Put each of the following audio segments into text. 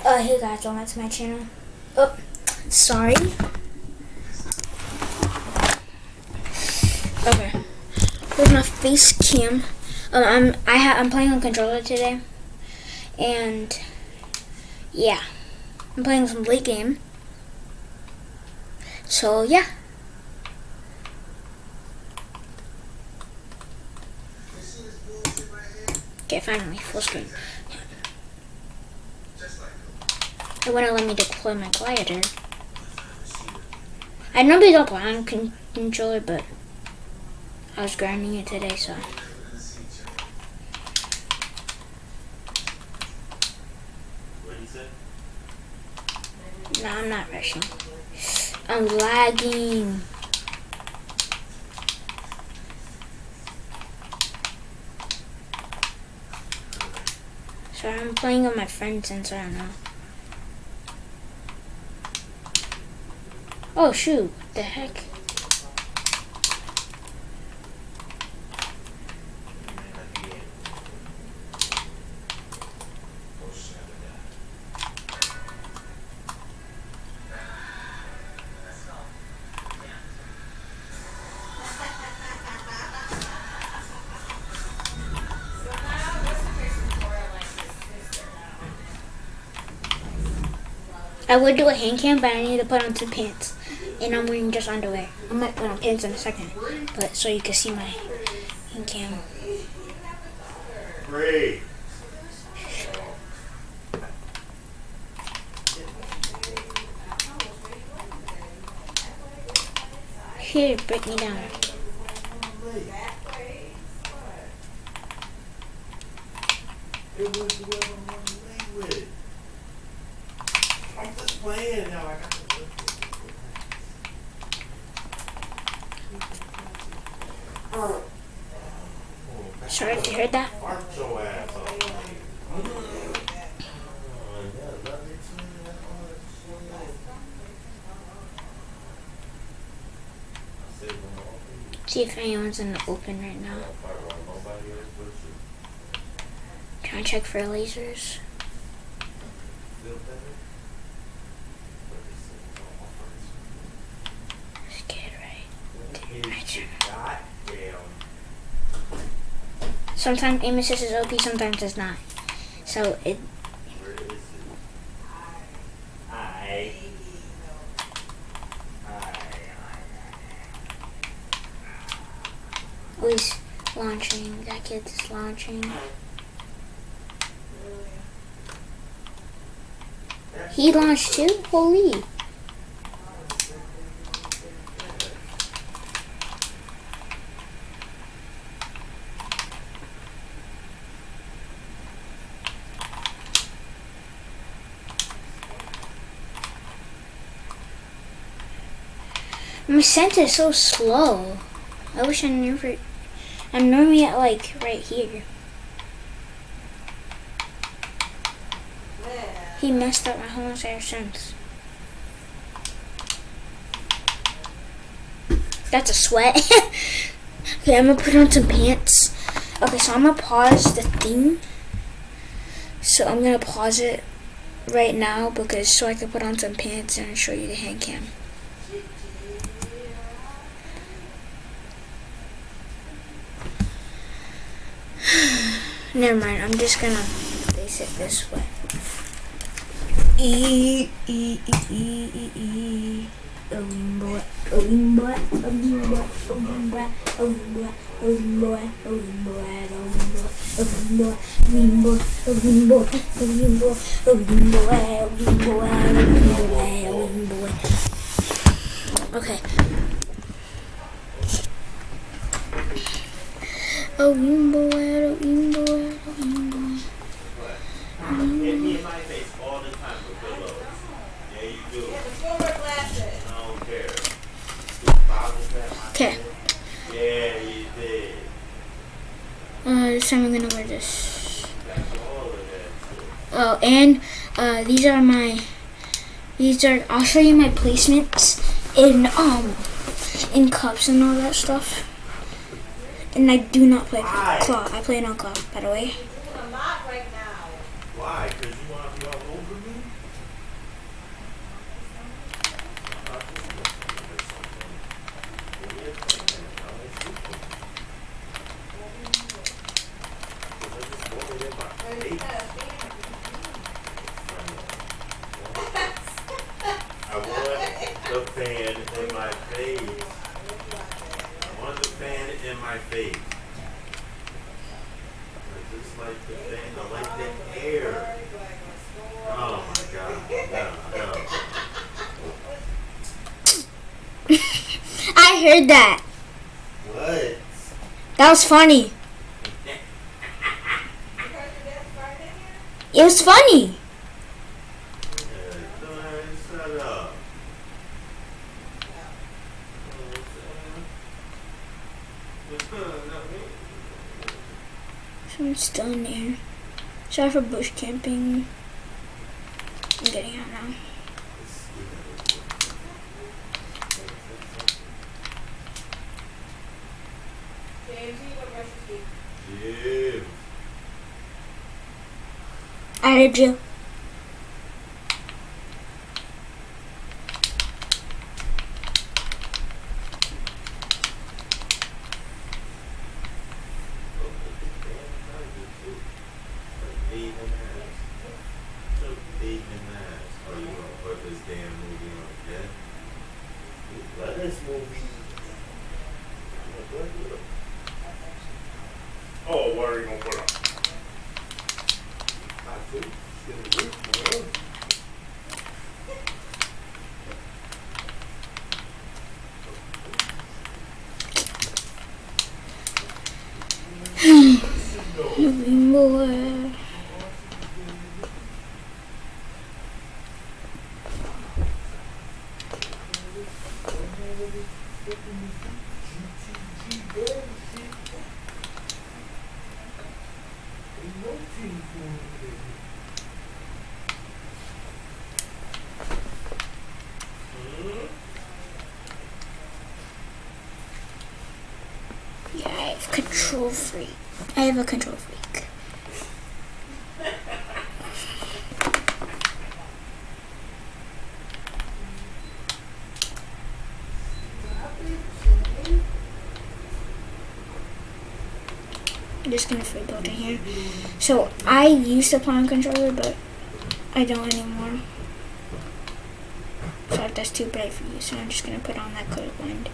Hey guys, welcome back to my channel. Oh, sorry. Okay, here's my face cam. I'm playing on controller today, and yeah, I'm playing some late game. So yeah. Okay, finally, full screen. It wouldn't let me deploy my glider. I normally don't play on controller, but I was grinding it today, so. No, I'm not rushing. I'm lagging. So I'm playing with my friends, and so I don't know. Oh shoot, the heck? I would do a hand cam, but I need to put on some pants. And I'm wearing just underwear. I might put on pants in a second, but so you can see my hand cam. Great. Here, break me down. It was the one I'm running late with. I'm just playing now. I got to look at Sorry if you heard that. Arch your ass off. See if anyone's in the open right now. Trying to check for lasers. Let's get it right. Sometimes aim assist is OP, sometimes it's not. So it. Oh, he's launching. That kid's launching. He launched too? Holy. My center is so slow. I wish I never. I'm normally at like right here. He messed up my whole entire sense. That's a sweat. Okay, I'm gonna put on some pants. Okay, so I'm gonna pause the thing. So I'm gonna pause it right now because so I can put on some pants and show you the hand cam. Never mind, I'm just gonna face it this way. Okay. Oh, boy. Hit me in my face all the time with pillows. Yeah, you do. Yeah, but you wear glasses. I don't care. Okay. Yeah, you did. This time I'm gonna wear this. Oh, and I'll show you my placements in cups and all that stuff. And I do not play claw. I play non-claw, by the way. What Why? Because you want to be all over me? I want the fan in my face. I want the fan in my face. I just like the fan. I like the air. Oh my god. No, no. I heard that. What? That was funny. It was funny. Shut up. Someone's still in there. Sorry for bush camping. I'm getting out now. Yeah. I heard you. Oh, what are you gonna put on? More. Yeah, I have control freak. I have a control freak. I'm just gonna free build in here. So I used to play on controller, but I don't anymore. So that's too bright for you. So I'm just gonna put on that color blend.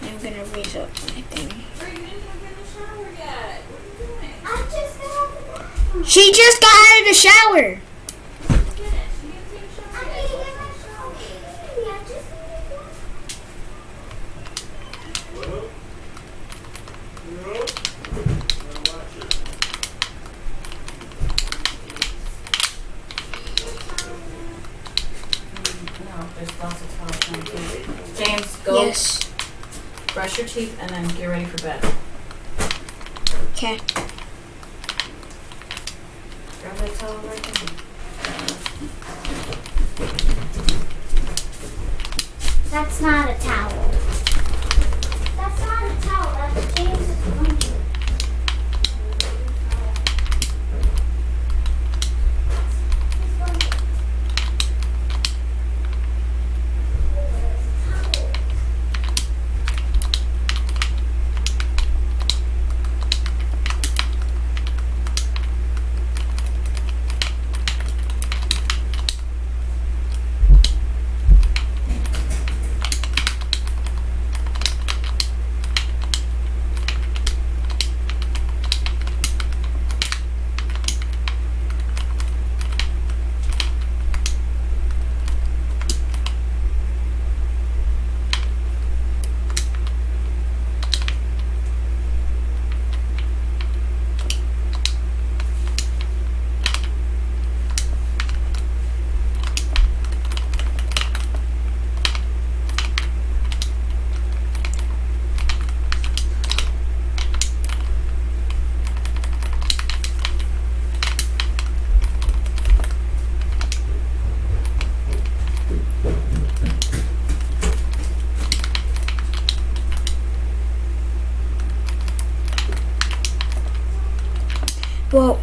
And I'm gonna raise up my thing. You didn't even get in the shower yet. What are you doing? I just got out of the bathroom. She just got out of the shower. Finish. You didn't take a shower yet. I didn't get my shower. I just Well, watch it. No, there's lots of towels on too. James, go Yes. brush your teeth and then get ready for bed. Okay. Grab that towel right there. That's not a towel. That's not a towel. That's James's blanket. His blanket. Well,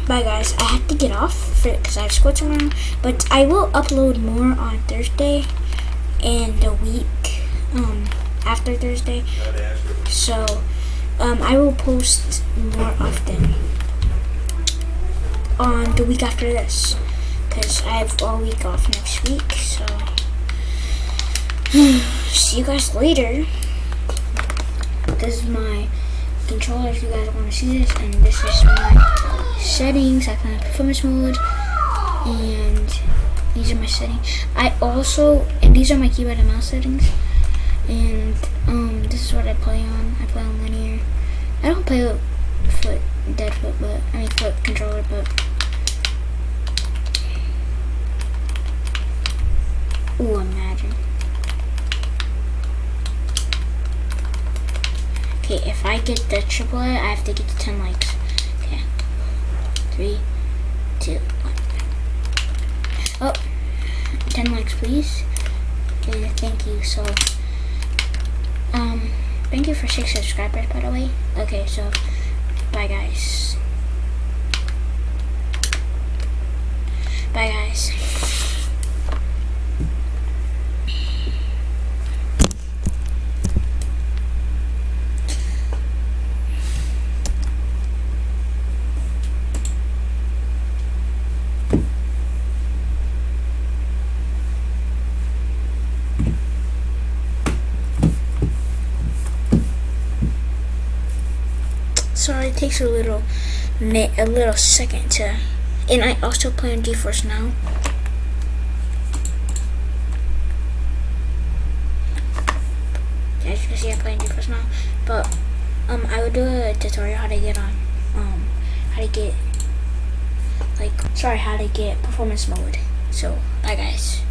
bye guys. I have to get off because I have school tomorrow. But I will upload more on Thursday and the week after Thursday. So I will post more often on the week after this because I have all week off next week. So see you guys later. This is my controller if you guys want to see this, and this is my settings. I play in performance mode, and these are my settings. And these are my keyboard and mouse settings, and this is what I play on. I play on linear. I don't play with foot controller, but ooh, imagine. Okay, if I get the AAA, I have to get the 10 likes. Okay. 3, 2, 1. Oh, 10 likes, please. And thank you. So, thank you for 6 subscribers, by the way. Okay, so, bye, guys. Bye, guys. Sorry, it takes a little second to. And I also play on GeForce Now. As you can see, I play on GeForce Now. But I would do a tutorial how to get performance mode. So bye guys.